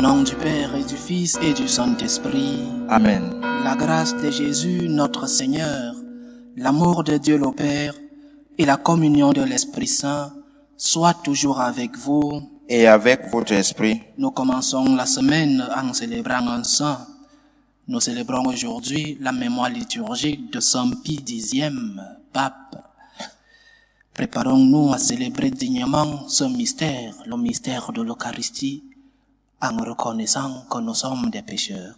nom du Père et du Fils et du Saint-Esprit. Amen. La grâce de Jésus notre Seigneur, l'amour de Dieu le Père et la communion de l'Esprit Saint soient toujours avec vous. Et avec votre esprit. Nous commençons la semaine en célébrant un saint. Nous célébrons aujourd'hui la mémoire liturgique de Saint Pie X, pape. Préparons-nous à célébrer dignement ce mystère, le mystère de l'Eucharistie, en reconnaissant que nous sommes des pécheurs.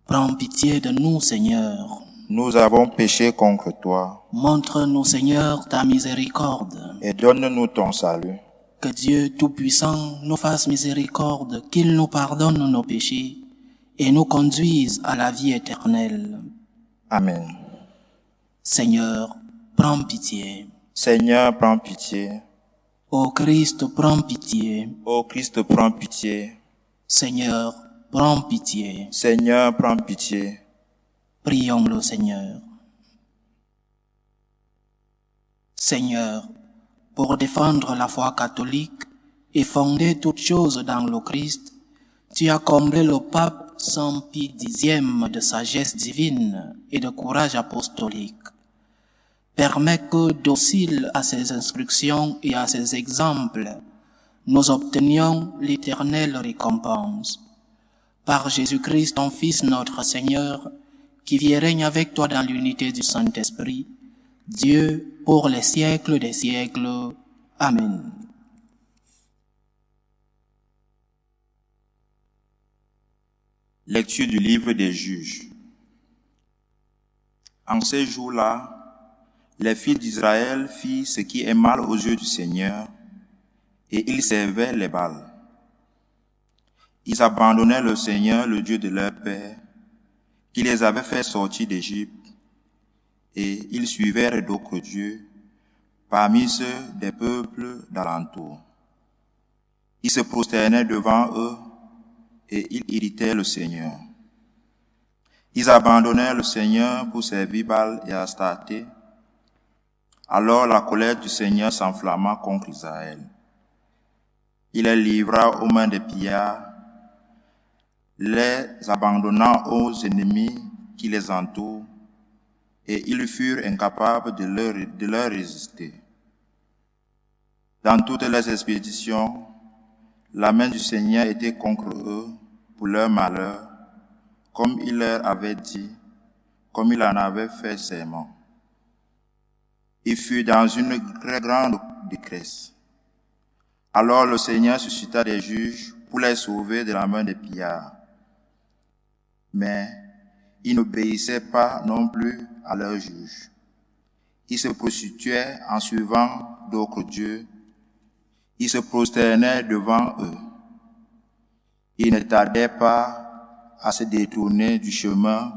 Prends pitié de nous, Seigneur. Nous avons péché contre toi. Montre-nous, Seigneur, ta miséricorde. Et donne-nous ton salut. Que Dieu Tout-Puissant nous fasse miséricorde, qu'il nous pardonne nos péchés et nous conduise à la vie éternelle. Amen. Seigneur, prends pitié. Seigneur, prends pitié. Ô Christ, prends pitié. Ô Christ, prends pitié. Seigneur, prends pitié. Seigneur, prends pitié. Prions le Seigneur. Seigneur, pour défendre la foi catholique et fonder toutes choses dans le Christ, tu as comblé le pape Saint Pie X de sagesse divine et de courage apostolique. Permets que, dociles à ses instructions et à ses exemples, nous obtenions l'éternelle récompense. Par Jésus-Christ, ton Fils, notre Seigneur, qui vit et règne avec toi dans l'unité du Saint-Esprit, Dieu, pour les siècles des siècles. Amen. Lecture du livre des Juges. En ces jours-là, les fils d'Israël firent ce qui est mal aux yeux du Seigneur, et ils servaient les Baals. Ils abandonnaient le Seigneur, le Dieu de leur père, qui les avait fait sortir d'Égypte, et ils suivaient d'autres dieux parmi ceux des peuples d'alentour. Ils se prosternaient devant eux, et ils irritaient le Seigneur. Ils abandonnèrent le Seigneur pour servir Baal et Astarté. Alors la colère du Seigneur s'enflamma contre Israël. Il les livra aux mains des pillards, les abandonnant aux ennemis qui les entourent, et ils furent incapables de leur résister. Dans toutes leurs expéditions, la main du Seigneur était contre eux pour leur malheur, comme il leur avait dit, comme il en avait fait serment. Ils furent dans une très grande détresse. Alors le Seigneur suscita des juges pour les sauver de la main des pillards. Mais ils n'obéissaient pas non plus à leurs juges. Ils se prostituaient en suivant d'autres dieux. Ils se prosternaient devant eux. Ils ne tardaient pas à se détourner du chemin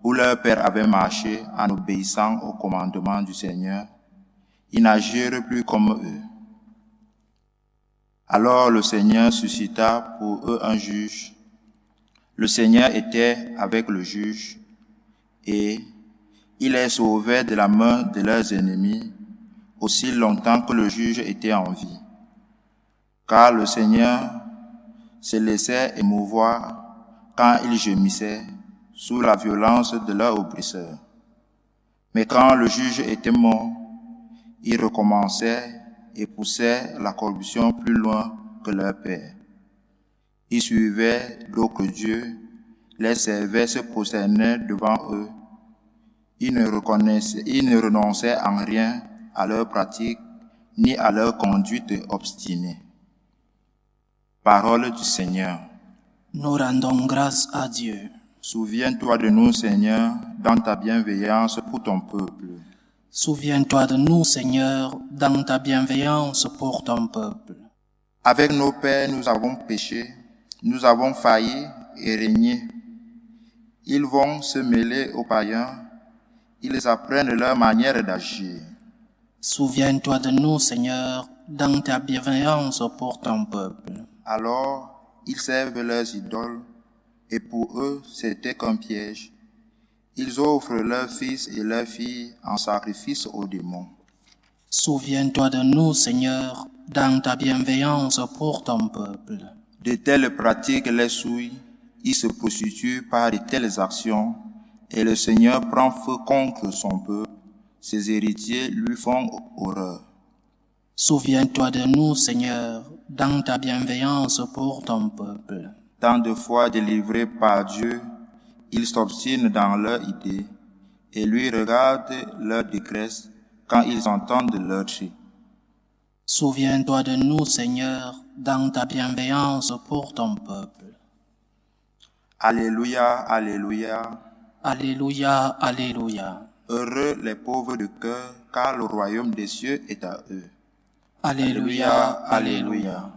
où leur père avait marché en obéissant au commandement du Seigneur. Ils n'agirent plus comme eux. Alors le Seigneur suscita pour eux un juge. Le Seigneur était avec le juge et il les sauvait de la main de leurs ennemis aussi longtemps que le juge était en vie. Car le Seigneur se laissait émouvoir quand ils gémissaient sous la violence de leurs oppresseurs. Mais quand le juge était mort, ils recommençaient et poussaient la corruption plus loin que leur père. Ils suivaient d'autres dieux, les servaient, se prosternaient devant eux. Ils ne renonçaient en rien à leur pratique, ni à leur conduite obstinée. Parole du Seigneur. Nous rendons grâce à Dieu. Souviens-toi de nous, Seigneur, dans ta bienveillance pour ton peuple. Souviens-toi de nous, Seigneur, dans ta bienveillance pour ton peuple. Avec nos pères, nous avons péché, nous avons failli et régné. Ils vont se mêler aux païens, ils apprennent leur manière d'agir. Souviens-toi de nous, Seigneur, dans ta bienveillance pour ton peuple. Alors, ils servent leurs idoles, et pour eux, c'était qu'un piège. Ils offrent leurs fils et leurs filles en sacrifice aux démons. Souviens-toi de nous, Seigneur, dans ta bienveillance pour ton peuple. De telles pratiques les souillent, ils se prostituent par de telles actions, et le Seigneur prend feu contre son peuple, ses héritiers lui font horreur. Souviens-toi de nous, Seigneur, dans ta bienveillance pour ton peuple. Tant de fois délivrés par Dieu, ils s'obstinent dans leur idée, et lui regardent leur détresse quand ils entendent leur cri. Souviens-toi de nous, Seigneur, dans ta bienveillance pour ton peuple. Alléluia, alléluia. Alléluia, alléluia. Heureux les pauvres de cœur, car le royaume des cieux est à eux. Alléluia, alléluia.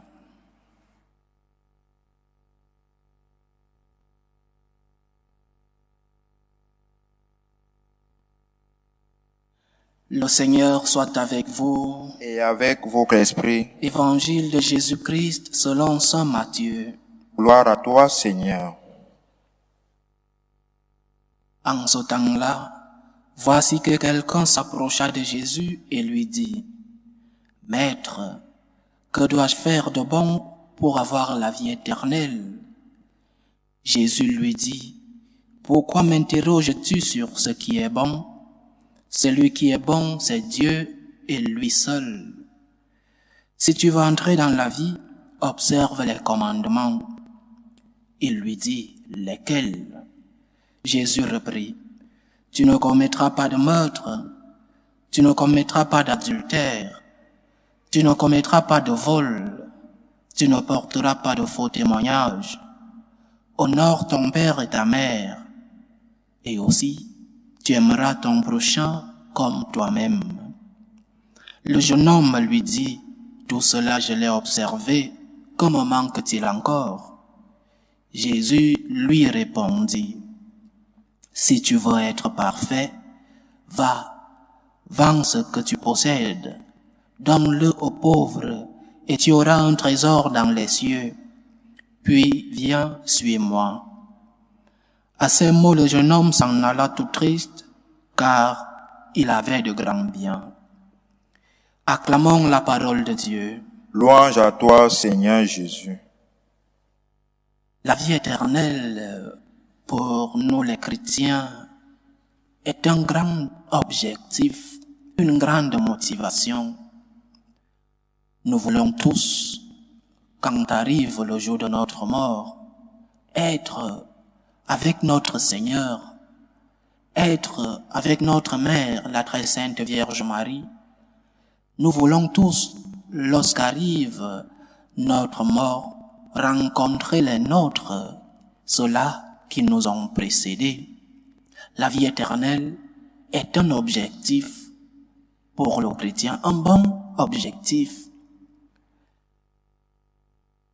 Le Seigneur soit avec vous. Et avec votre esprit, Évangile de Jésus-Christ selon saint Matthieu. gloire à toi, Seigneur. En ce temps-là, voici que quelqu'un s'approcha de Jésus et lui dit, « Maître, que dois-je faire de bon pour avoir la vie éternelle ?» Jésus lui dit, « Pourquoi m'interroges-tu sur ce qui est bon ? Celui qui est bon, c'est Dieu et lui seul. Si tu veux entrer dans la vie, observe les commandements. » Il lui dit, « Lesquels ?» Jésus reprit, « Tu ne commettras pas de meurtre, tu ne commettras pas d'adultère, tu ne commettras pas de vol, tu ne porteras pas de faux témoignages, honore ton père et ta mère, et aussi tu aimeras ton prochain comme toi-même. » Le jeune homme lui dit, « Tout cela je l'ai observé, que me manque-t-il encore ?» Jésus lui répondit, « Si tu veux être parfait, va, vends ce que tu possèdes, donne-le aux pauvres, et tu auras un trésor dans les cieux. Puis viens, suis-moi. » À ces mots, le jeune homme s'en alla tout triste, car il avait de grands biens. Acclamons la parole de Dieu. Louange à toi, Seigneur Jésus. La vie éternelle, pour nous les chrétiens, est un grand objectif, une grande motivation. Nous voulons tous, quand arrive le jour de notre mort, être avec notre Seigneur, être avec notre Mère, la très sainte Vierge Marie. Nous voulons tous, lorsqu'arrive notre mort, rencontrer les nôtres, ceux-là qui nous ont précédés. La vie éternelle est un objectif pour le chrétien, un bon objectif.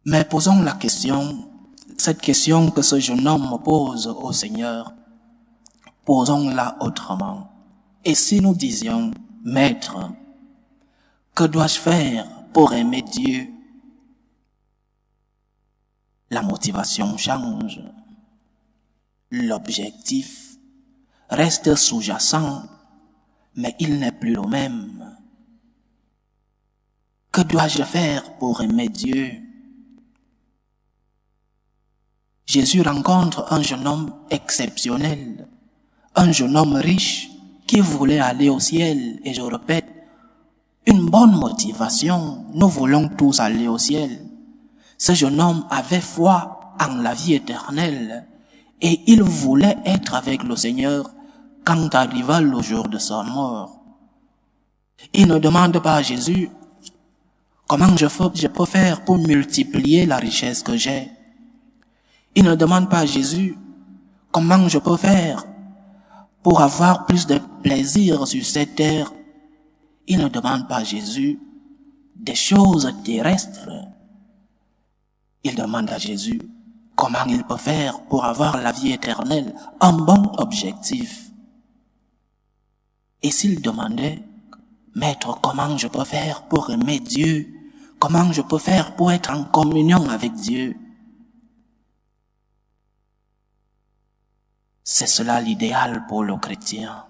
Mais posons la question, cette question que ce jeune homme pose au Seigneur, posons-la autrement. Et si nous disions, « Maître, que dois-je faire pour aimer Dieu ?» La motivation change. L'objectif reste sous-jacent, mais il n'est plus le même. Que dois-je faire pour aimer Dieu? Jésus rencontre un jeune homme exceptionnel, un jeune homme riche qui voulait aller au ciel, et je répète, une bonne motivation, nous voulons tous aller au ciel. Ce jeune homme avait foi en la vie éternelle et il voulait être avec le Seigneur quand arriva le jour de sa mort. Il ne demande pas à Jésus comment je peux faire pour multiplier la richesse que j'ai. Il ne demande pas à Jésus comment je peux faire pour avoir plus de plaisir sur cette terre. Il ne demande pas à Jésus des choses terrestres. Il demande à Jésus comment il peut faire pour avoir la vie éternelle, un bon objectif. Et s'il demandait, « Maître, comment je peux faire pour aimer Dieu? Comment je peux faire pour être en communion avec Dieu? » C'est cela l'idéal pour le chrétien.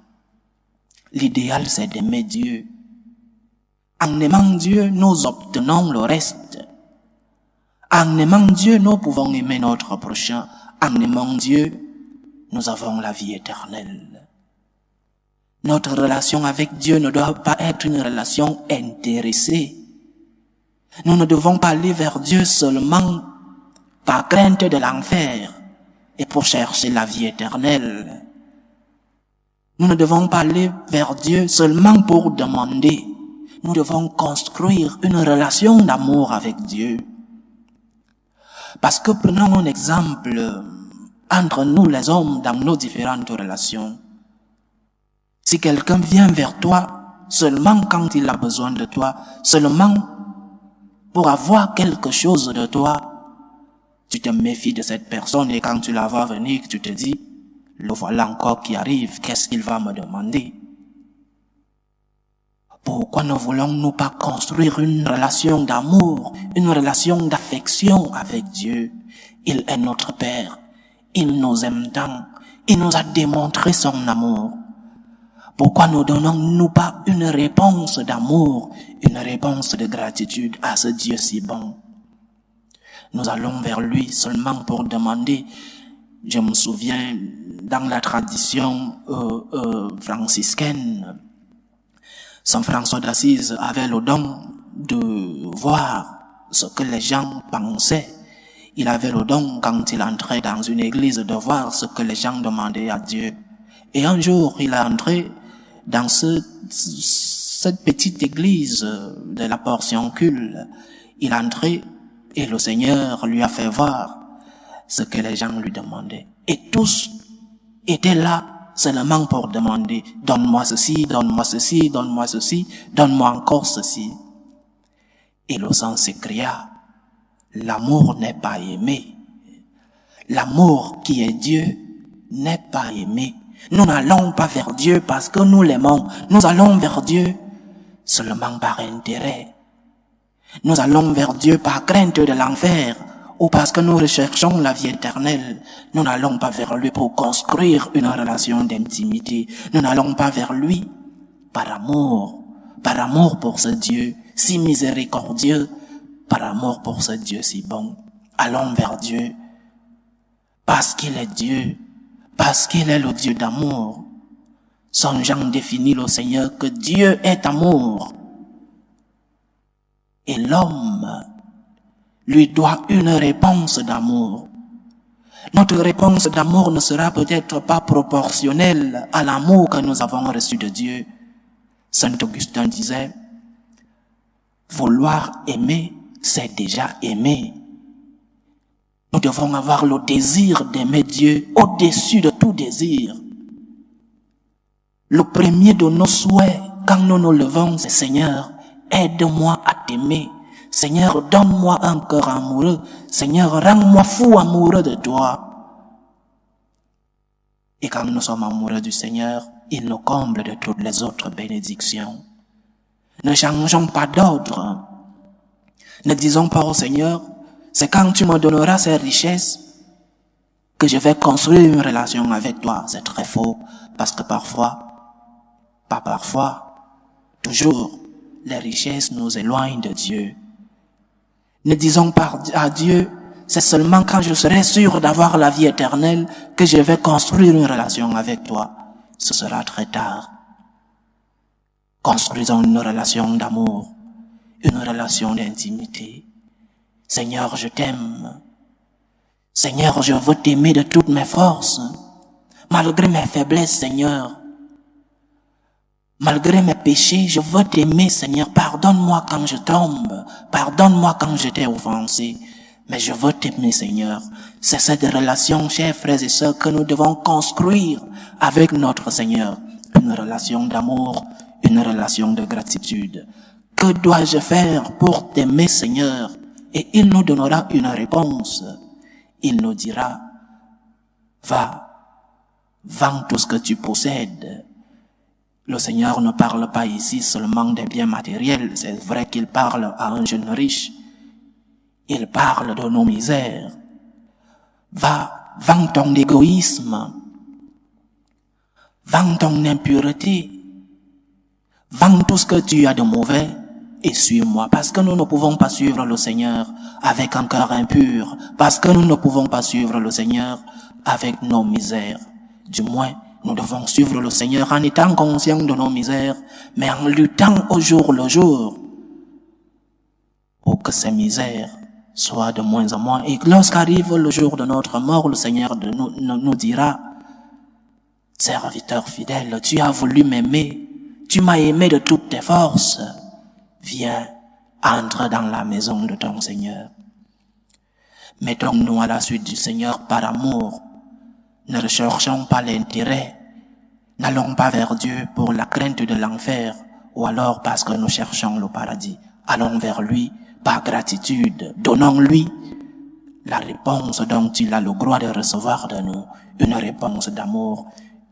L'idéal, c'est d'aimer Dieu. En aimant Dieu, nous obtenons le reste. En aimant Dieu, nous pouvons aimer notre prochain. En aimant Dieu, nous avons la vie éternelle. Notre relation avec Dieu ne doit pas être une relation intéressée. Nous ne devons pas aller vers Dieu seulement par crainte de l'enfer et pour chercher la vie éternelle. Nous ne devons pas aller vers Dieu seulement pour demander. Nous devons construire une relation d'amour avec Dieu. Parce que prenons un exemple entre nous les hommes dans nos différentes relations. Si quelqu'un vient vers toi seulement quand il a besoin de toi, seulement pour avoir quelque chose de toi, tu te méfies de cette personne et quand tu la vois venir, tu te dis, le voilà encore qui arrive, qu'est-ce qu'il va me demander? Pourquoi ne voulons-nous pas construire une relation d'amour, une relation d'affection avec Dieu? Il est notre Père, il nous aime tant, il nous a démontré son amour. Pourquoi ne donnons-nous pas une réponse d'amour, une réponse de gratitude à ce Dieu si bon? Nous allons vers lui seulement pour demander. Je me souviens, dans la tradition franciscaine, Saint François d'Assise avait le don de voir ce que les gens pensaient. Il avait le don, quand il entrait dans une église, de voir ce que les gens demandaient à Dieu. Et un jour, il est entré dans cette petite église de la Portioncule. Il est entré et le Seigneur lui a fait voir ce que les gens lui demandaient. Et tous étaient là seulement pour demander, donne-moi ceci, donne-moi ceci, donne-moi ceci, donne-moi encore ceci. Et le sang s'écria, l'amour n'est pas aimé. L'amour qui est Dieu n'est pas aimé. Nous n'allons pas vers Dieu parce que nous l'aimons. Nous allons vers Dieu seulement par intérêt. Nous allons vers Dieu par crainte de l'enfer ou parce que nous recherchons la vie éternelle. Nous n'allons pas vers lui pour construire une relation d'intimité. Nous n'allons pas vers lui par amour pour ce Dieu si miséricordieux, par amour pour ce Dieu si bon. Allons vers Dieu parce qu'il est Dieu, parce qu'il est le Dieu d'amour. Son Jean définit le Seigneur que Dieu est amour. Et l'homme lui doit une réponse d'amour. Notre réponse d'amour ne sera peut-être pas proportionnelle à l'amour que nous avons reçu de Dieu. Saint Augustin disait, vouloir aimer, c'est déjà aimer. Nous devons avoir le désir d'aimer Dieu au-dessus de tout désir. Le premier de nos souhaits, quand nous nous levons, c'est Seigneur, aide-moi à t'aimer. Seigneur, donne-moi un cœur amoureux. Seigneur, rends-moi fou amoureux de toi. Et quand nous sommes amoureux du Seigneur, il nous comble de toutes les autres bénédictions. Ne changeons pas d'ordre. Ne disons pas au Seigneur, c'est quand tu me donneras ces richesses que je vais construire une relation avec toi. C'est très faux, parce que toujours, les richesses nous éloignent de Dieu. Ne disons pas à Dieu, c'est seulement quand je serai sûr d'avoir la vie éternelle que je vais construire une relation avec toi. Ce sera très tard. Construisons une relation d'amour, une relation d'intimité. Seigneur, je t'aime. Seigneur, je veux t'aimer de toutes mes forces, malgré mes faiblesses, Seigneur. Malgré mes péchés, je veux t'aimer, Seigneur. Pardonne-moi quand je tombe. Pardonne-moi quand je t'ai offensé. Mais je veux t'aimer, Seigneur. C'est cette relation, chers frères et sœurs, que nous devons construire avec notre Seigneur. Une relation d'amour, une relation de gratitude. Que dois-je faire pour t'aimer, Seigneur? Et il nous donnera une réponse. Il nous dira, va, vends tout ce que tu possèdes. Le Seigneur ne parle pas ici seulement des biens matériels. C'est vrai qu'il parle à un jeune riche. Il parle de nos misères. Va, vends ton égoïsme. Vends ton impureté. Vends tout ce que tu as de mauvais et suis-moi. Parce que nous ne pouvons pas suivre le Seigneur avec un cœur impur. Parce que nous ne pouvons pas suivre le Seigneur avec nos misères. Du moins, nous devons suivre le Seigneur en étant conscients de nos misères, mais en luttant au jour le jour pour que ces misères soient de moins en moins. Et lorsqu'arrive le jour de notre mort, le Seigneur nous dira, serviteur fidèle, tu as voulu m'aimer, tu m'as aimé de toutes tes forces, viens, entre dans la maison de ton Seigneur. Mettons-nous à la suite du Seigneur par amour. Ne recherchons pas l'intérêt. N'allons pas vers Dieu pour la crainte de l'enfer ou alors parce que nous cherchons le paradis. Allons vers lui par gratitude. Donnons-lui la réponse dont il a le droit de recevoir de nous. Une réponse d'amour,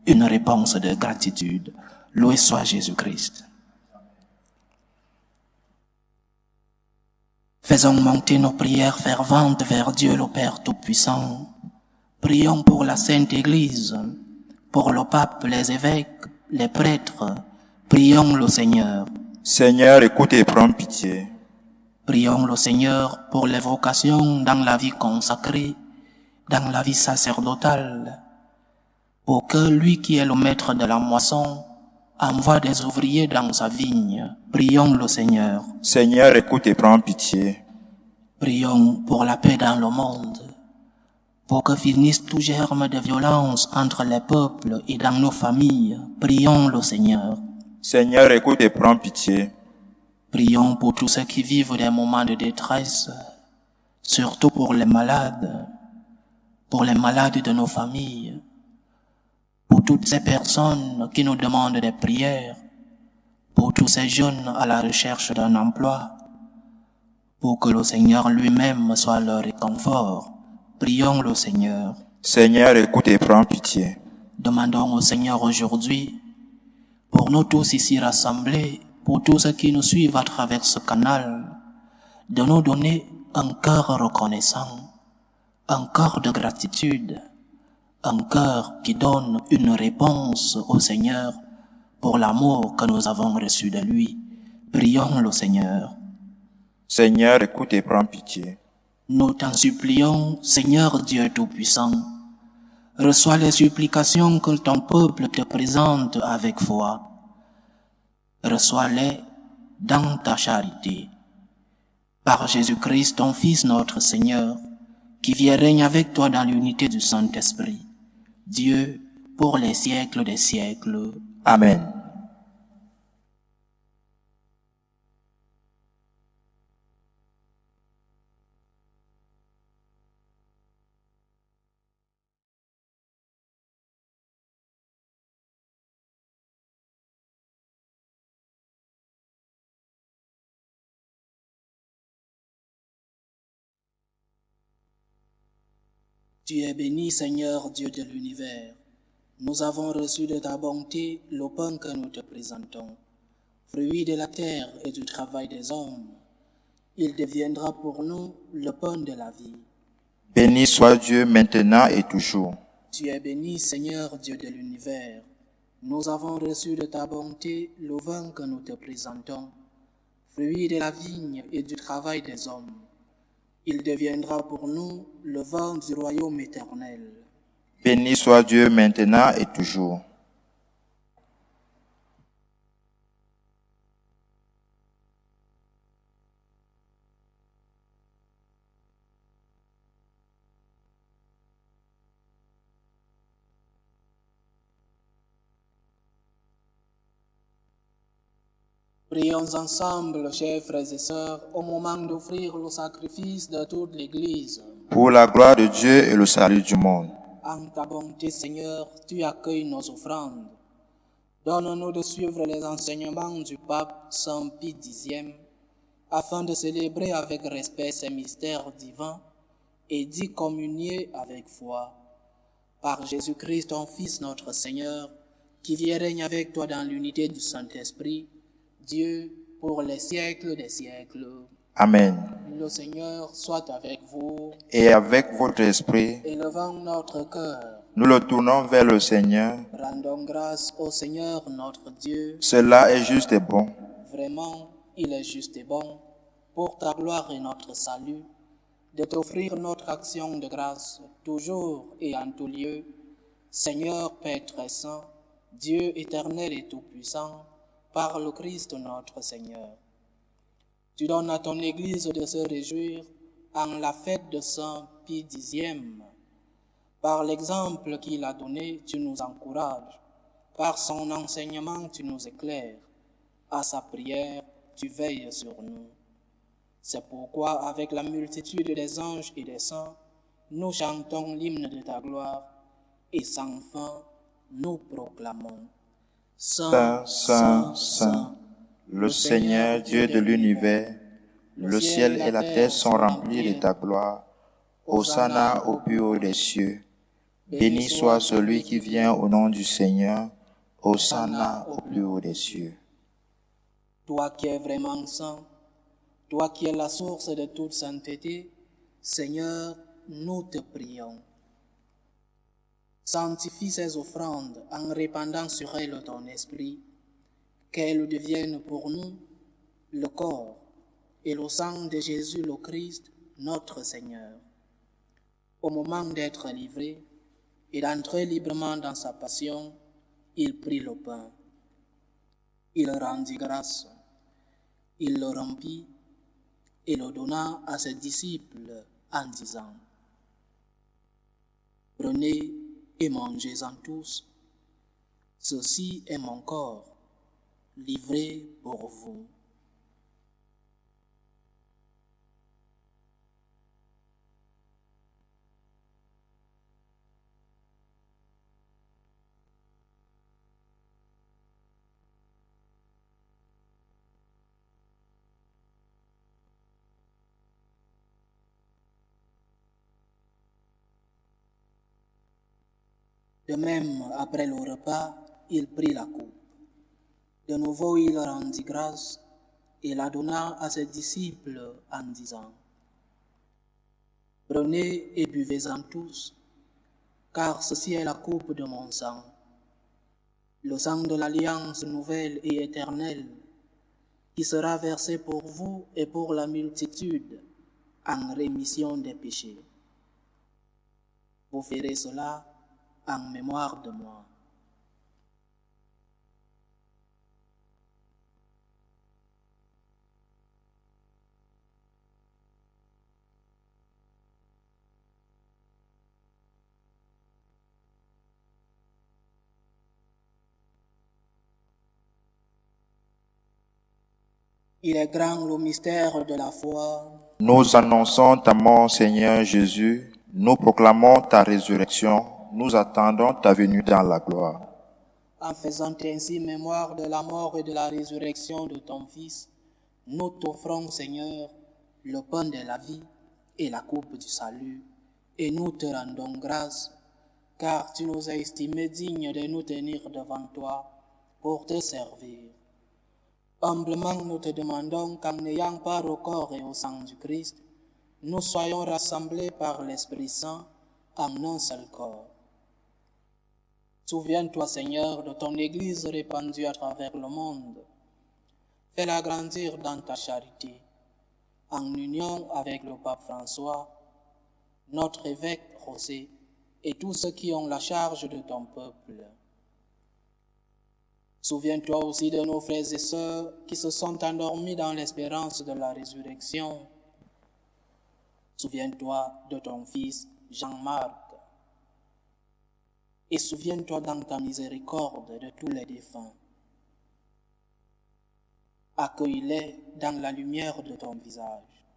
une réponse de gratitude. Loué soit Jésus-Christ. Faisons monter nos prières ferventes vers Dieu le Père Tout-Puissant. Prions pour la Sainte Église, pour le pape, les évêques, les prêtres. Prions le Seigneur. Seigneur, écoute et prends pitié. Prions le Seigneur pour les vocations dans la vie consacrée, dans la vie sacerdotale, pour que lui qui est le maître de la moisson envoie des ouvriers dans sa vigne. Prions le Seigneur. Seigneur, écoute et prends pitié. Prions pour la paix dans le monde, pour que finisse tout germe de violence entre les peuples et dans nos familles. Prions le Seigneur. Seigneur, écoute et prends pitié. Prions pour tous ceux qui vivent des moments de détresse, surtout pour les malades de nos familles, pour toutes ces personnes qui nous demandent des prières, pour tous ces jeunes à la recherche d'un emploi, pour que le Seigneur lui-même soit leur réconfort. Prions le Seigneur. Seigneur, écoute et prends pitié. Demandons au Seigneur aujourd'hui, pour nous tous ici rassemblés, pour tous ceux qui nous suivent à travers ce canal, de nous donner un cœur reconnaissant, un cœur de gratitude, un cœur qui donne une réponse au Seigneur pour l'amour que nous avons reçu de lui. Prions le Seigneur. Seigneur, écoute et prends pitié. Nous t'en supplions, Seigneur Dieu Tout-Puissant, reçois les supplications que ton peuple te présente avec foi. Reçois-les dans ta charité. Par Jésus-Christ, ton Fils notre Seigneur, qui vit et règne avec toi dans l'unité du Saint-Esprit, Dieu, pour les siècles des siècles. Amen. Tu es béni, Seigneur Dieu de l'univers. Nous avons reçu de ta bonté le pain que nous te présentons, fruit de la terre et du travail des hommes. Il deviendra pour nous le pain de la vie. Béni soit Dieu maintenant et toujours. Tu es béni, Seigneur Dieu de l'univers. Nous avons reçu de ta bonté le vin que nous te présentons, fruit de la vigne et du travail des hommes. Il deviendra pour nous le vin du royaume éternel. Béni soit Dieu maintenant et toujours. Prions ensemble, chers frères et sœurs, au moment d'offrir le sacrifice de toute l'Église. Pour la gloire de Dieu et le salut du monde. En ta bonté, Seigneur, tu accueilles nos offrandes. Donne-nous de suivre les enseignements du pape Saint Pie X, afin de célébrer avec respect ces mystères divins et d'y communier avec foi. Par Jésus-Christ, ton Fils, notre Seigneur, qui vit et règne avec toi dans l'unité du Saint-Esprit, Dieu, pour les siècles des siècles. Amen. Le Seigneur soit avec vous. Et avec votre esprit, Élevons notre cœur. nous le tournons vers le Seigneur. Rendons grâce au Seigneur notre Dieu. Cela est juste et bon. Vraiment, il est juste et bon, pour ta gloire et notre salut, de t'offrir notre action de grâce, toujours et en tout lieu, Seigneur Père très saint, Dieu éternel et tout-puissant, par le Christ notre Seigneur. Tu donnes à ton Église de se réjouir en la fête de Saint Pie X. Par l'exemple qu'il a donné, tu nous encourages. Par son enseignement, tu nous éclaires. À sa prière, tu veilles sur nous. C'est pourquoi, avec la multitude des anges et des saints, nous chantons l'hymne de ta gloire, et sans fin, nous proclamons. Saint, Saint, Saint, le Seigneur Dieu de l'univers, le ciel et la terre sont remplis de ta gloire. Hosanna au plus haut des cieux. Béni soit celui qui vient au nom du Seigneur. Hosanna au plus haut des cieux. Toi qui es vraiment saint, toi qui es la source de toute sainteté, Seigneur, nous te prions. Sanctifie ces offrandes en répandant sur elles ton esprit, qu'elles deviennent pour nous le corps et le sang de Jésus le Christ, notre Seigneur. Au moment d'être livré et d'entrer librement dans sa passion, il prit le pain. Il rendit grâce, il le rompit et le donna à ses disciples en disant: Prenez et mangez-en tous, ceci est mon corps, livré pour vous. De même, après le repas, il prit la coupe. De nouveau, il rendit grâce et la donna à ses disciples en disant: Prenez et buvez-en tous, car ceci est la coupe de mon sang, le sang de l'alliance nouvelle et éternelle, qui sera versé pour vous et pour la multitude en rémission des péchés. Vous ferez cela en mémoire de moi. Il est grand le mystère de la foi. Nous annonçons ta mort, Seigneur Jésus. Nous proclamons ta résurrection. Nous attendons ta venue dans la gloire. En faisant ainsi mémoire de la mort et de la résurrection de ton Fils, nous t'offrons, Seigneur, le pain de la vie et la coupe du salut, et nous te rendons grâce, car tu nous as estimés dignes de nous tenir devant toi pour te servir. Humblement, nous te demandons qu'en n'ayant part au corps et au sang du Christ, nous soyons rassemblés par l'Esprit Saint en un seul corps. Souviens-toi, Seigneur, de ton Église répandue à travers le monde. Fais-la grandir dans ta charité, en union avec le pape François, notre évêque José et tous ceux qui ont la charge de ton peuple. Souviens-toi aussi de nos frères et sœurs qui se sont endormis dans l'espérance de la résurrection. Souviens-toi de ton fils Jean-Marc. Et souviens-toi dans ta miséricorde de tous les défunts. Accueille-les dans la lumière de ton visage.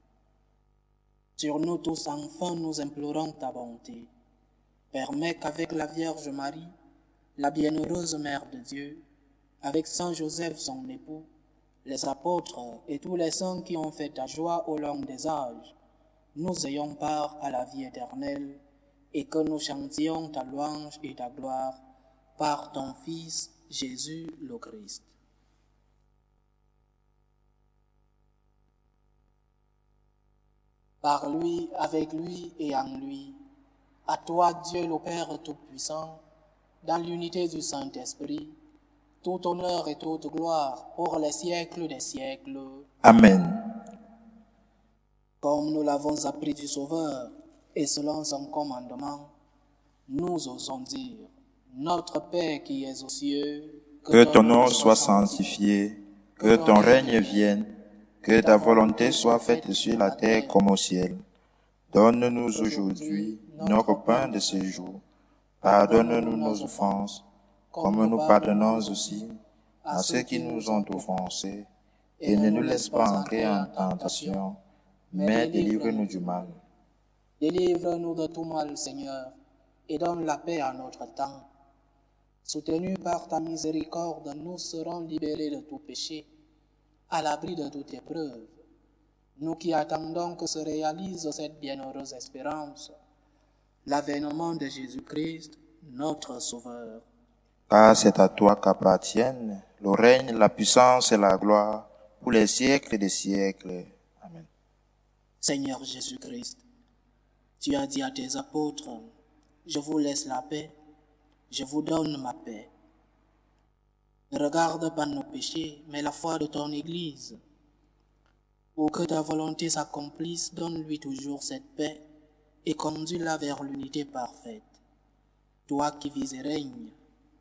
Sur nous tous, enfin, nous implorons ta bonté. Permets qu'avec la Vierge Marie, la bienheureuse Mère de Dieu, avec Saint Joseph son époux, les apôtres et tous les saints qui ont fait ta joie au long des âges, nous ayons part à la vie éternelle et que nous chantions ta louange et ta gloire par ton Fils Jésus le Christ. Par lui, avec lui et en lui, à toi Dieu le Père Tout-Puissant, dans l'unité du Saint-Esprit, tout honneur et toute gloire pour les siècles des siècles. Amen. Comme nous l'avons appris du Sauveur et selon son commandement, nous osons dire, notre Père qui es aux cieux, Que ton nom soit sanctifié, que ton règne vienne, que ta volonté soit faite sur la terre comme au ciel. Donne-nous aujourd'hui notre pain de ce jour. Pardonne-nous nos offenses, comme nous pardonnons aussi à ceux qui nous ont offensés. Et ne nous laisse pas entrer en tentation, mais délivre-nous du mal. Délivre-nous de tout mal, Seigneur, et donne la paix à notre temps. Soutenus par ta miséricorde, nous serons libérés de tout péché, à l'abri de toute épreuve. Nous qui attendons que se réalise cette bienheureuse espérance, l'avènement de Jésus-Christ, notre Sauveur. Car c'est à toi qu'appartiennent le règne, la puissance et la gloire pour les siècles des siècles. Amen. Seigneur Jésus-Christ, tu as dit à tes apôtres, « Je vous laisse la paix, je vous donne ma paix. » Ne regarde pas nos péchés, mais la foi de ton Église. Pour que ta volonté s'accomplisse, donne-lui toujours cette paix et conduis-la vers l'unité parfaite. Toi qui vis et règnes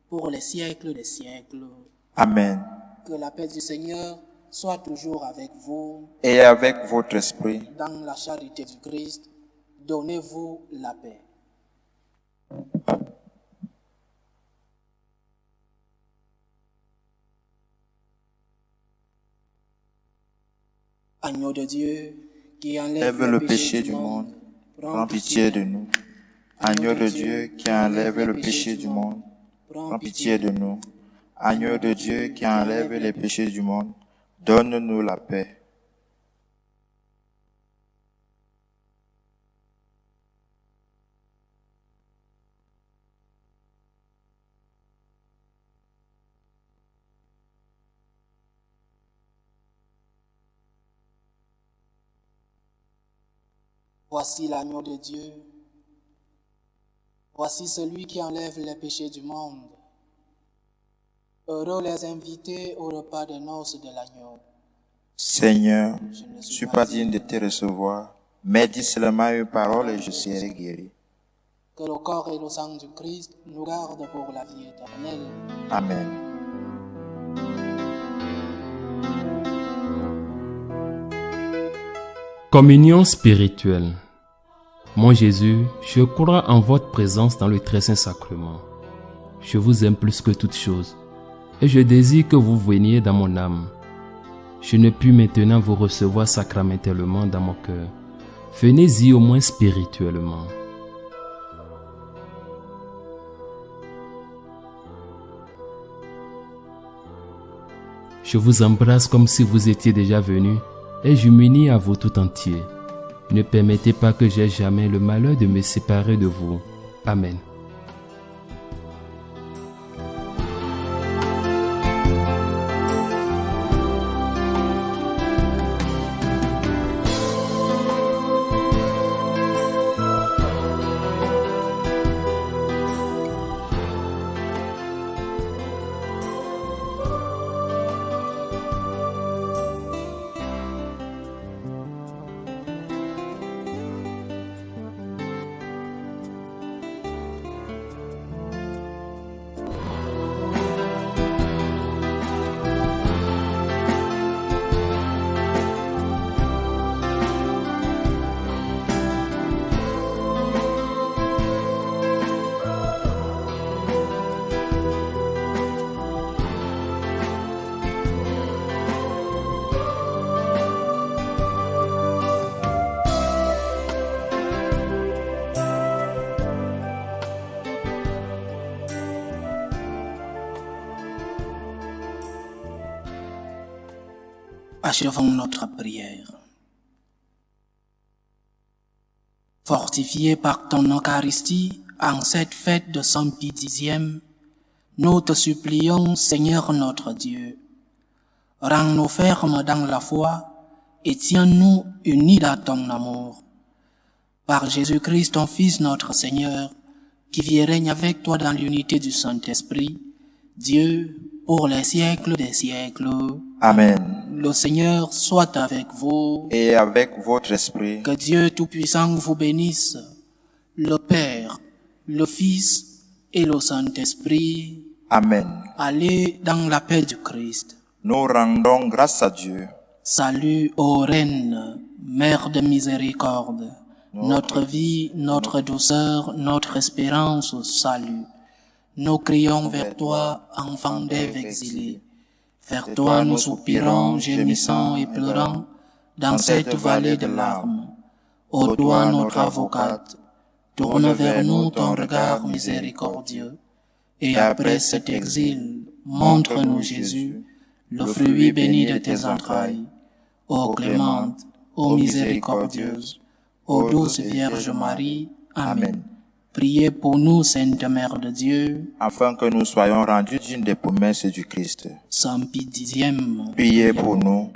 pour les siècles des siècles. Amen. Que la paix du Seigneur soit toujours avec vous. Et avec votre esprit. Dans la charité du Christ, donnez-vous la paix. Agneau de Dieu, qui enlève le péché du monde, prends pitié de nous. Agneau de Dieu, qui enlève le péché du monde, prends pitié de nous. Agneau de Dieu, qui enlève les péchés du monde, donne-nous la paix. Voici l'agneau de Dieu. Voici celui qui enlève les péchés du monde. Heureux les invités au repas des noces de l'agneau. Seigneur, je ne suis pas digne de te recevoir, mais dis seulement une parole et je serai guéri. Que le corps et le sang du Christ nous gardent pour la vie éternelle. Amen. Communion spirituelle. Mon Jésus, je crois en votre présence dans le très saint sacrement. Je vous aime plus que toute chose, et je désire que vous veniez dans mon âme. Je ne puis maintenant vous recevoir sacramentellement dans mon cœur. Venez-y au moins spirituellement. Je vous embrasse comme si vous étiez déjà venu, et je m'unis à vous tout entier. Ne permettez pas que j'aie jamais le malheur de me séparer de vous. Amen. Achevons notre prière. Fortifié par ton Eucharistie en cette fête de Saint Pie X, nous te supplions, Seigneur notre Dieu, rends-nous fermes dans la foi et tiens-nous unis dans ton amour. Par Jésus-Christ, ton Fils notre Seigneur, qui vit et règne avec toi dans l'unité du Saint-Esprit, Dieu, pour les siècles des siècles. Amen. Le Seigneur soit avec vous. Et avec votre esprit. Que Dieu Tout-Puissant vous bénisse, le Père, le Fils et le Saint-Esprit. Amen. Allez dans la paix du Christ. Nous rendons grâce à Dieu. Salut ô Reine, Mère de miséricorde, notre vie, notre douceur, notre espérance au salut. Nous crions vers toi, enfant d'Ève exilée. Vers toi nous soupirons, gémissant et pleurant, dans cette vallée de larmes. Ô toi notre avocate, tourne vers nous ton regard miséricordieux. Et après cet exil, montre-nous Jésus, le fruit béni de tes entrailles. Ô clémente, ô miséricordieuse, ô douce Vierge Marie. Amen. Priez pour nous, Sainte Mère de Dieu, afin que nous soyons rendus dignes des promesses du Christ. Saint Pie X, Priez pour nous.